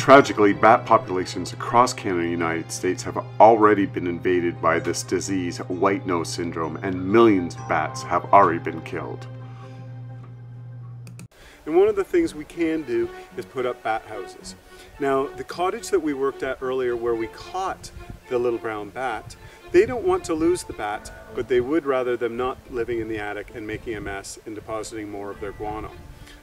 Tragically, bat populations across Canada and the United States have already been invaded by this disease, white nose syndrome, and millions of bats have already been killed. And one of the things we can do is put up bat houses. Now, the cottage that we worked at earlier where we caught the little brown bat, they don't want to lose the bat, but they would rather them not living in the attic and making a mess and depositing more of their guano.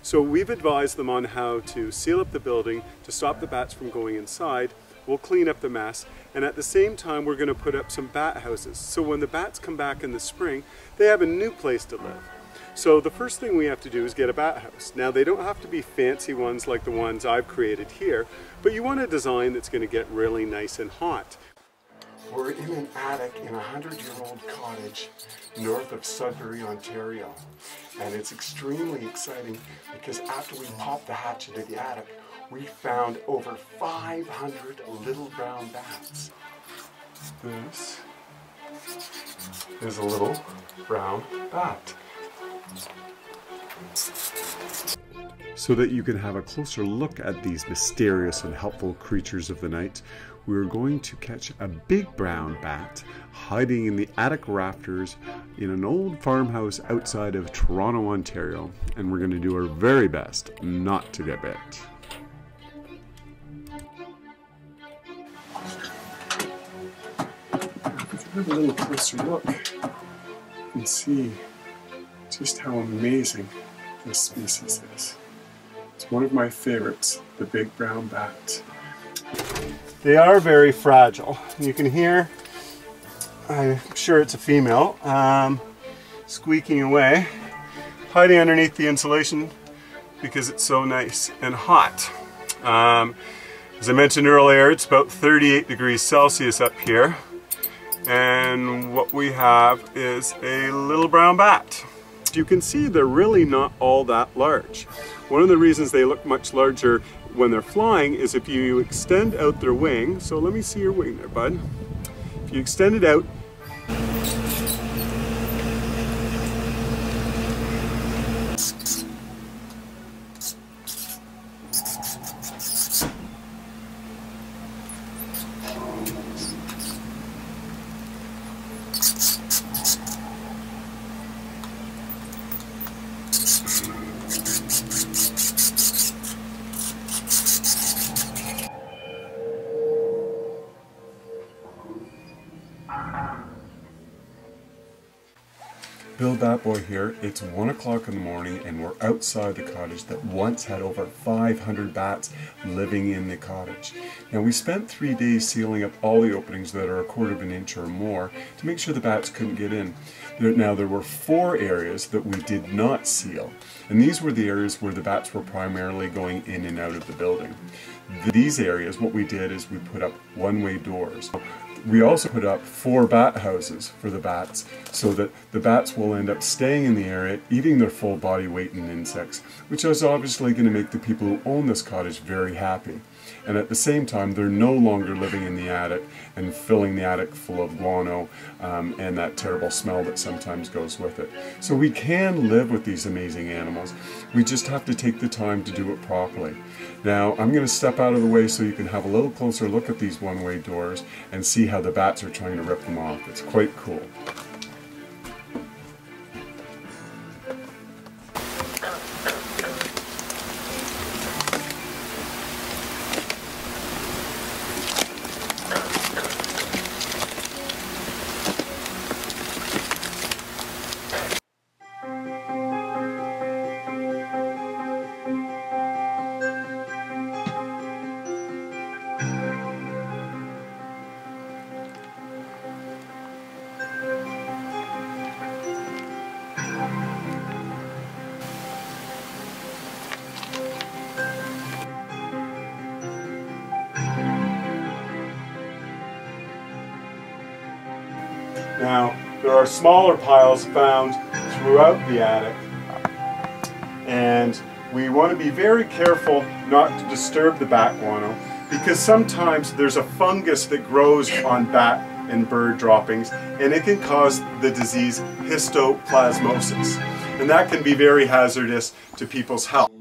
So we've advised them on how to seal up the building to stop the bats from going inside. We'll clean up the mess, and at the same time we're going to put up some bat houses. So when the bats come back in the spring, they have a new place to live. So the first thing we have to do is get a bat house. Now they don't have to be fancy ones like the ones I've created here, but you want a design that's going to get really nice and hot. We're in an attic in a 100-year-old cottage north of Sudbury, Ontario. And it's extremely exciting because after we popped the hatch into the attic, we found over 500 little brown bats. This is a little brown bat. So that you can have a closer look at these mysterious and helpful creatures of the night, we're going to catch a big brown bat hiding in the attic rafters in an old farmhouse outside of Toronto, Ontario, and we're going to do our very best not to get bit. If you have a little closer look, you can see just how amazing this species is. It's one of my favorites, the big brown bat. They are very fragile. You can hear, I'm sure it's a female, squeaking away, hiding underneath the insulation because it's so nice and hot. As I mentioned earlier, it's about 38 degrees Celsius up here, and what we have is a little brown bat. You can see they're really not all that large. One of the reasons they look much larger when they're flying is if you extend out their wing. So let me see your wing there, bud. If you extend it out, Bill Bat Boy here. It's 1 o'clock in the morning and we're outside the cottage that once had over 500 bats living in the cottage. Now we spent 3 days sealing up all the openings that are 1/4 of an inch or more to make sure the bats couldn't get in. Now there were 4 areas that we did not seal, and these were the areas where the bats were primarily going in and out of the building. These areas, what we did is we put up one-way doors. We also put up 4 bat houses for the bats so that the bats will end up staying in the area, eating their full body weight in insects, which is obviously going to make the people who own this cottage very happy. And at the same time, they're no longer living in the attic and filling the attic full of guano and that terrible smell that sometimes goes with it. So we can live with these amazing animals. We just have to take the time to do it properly. Now, I'm going to step out of the way so you can have a little closer look at these one-way doors and see how the bats are trying to rip them off. It's quite cool. Now, there are smaller piles found throughout the attic, and we want to be very careful not to disturb the bat guano because sometimes there's a fungus that grows on bat and bird droppings, and it can cause the disease histoplasmosis, and that can be very hazardous to people's health.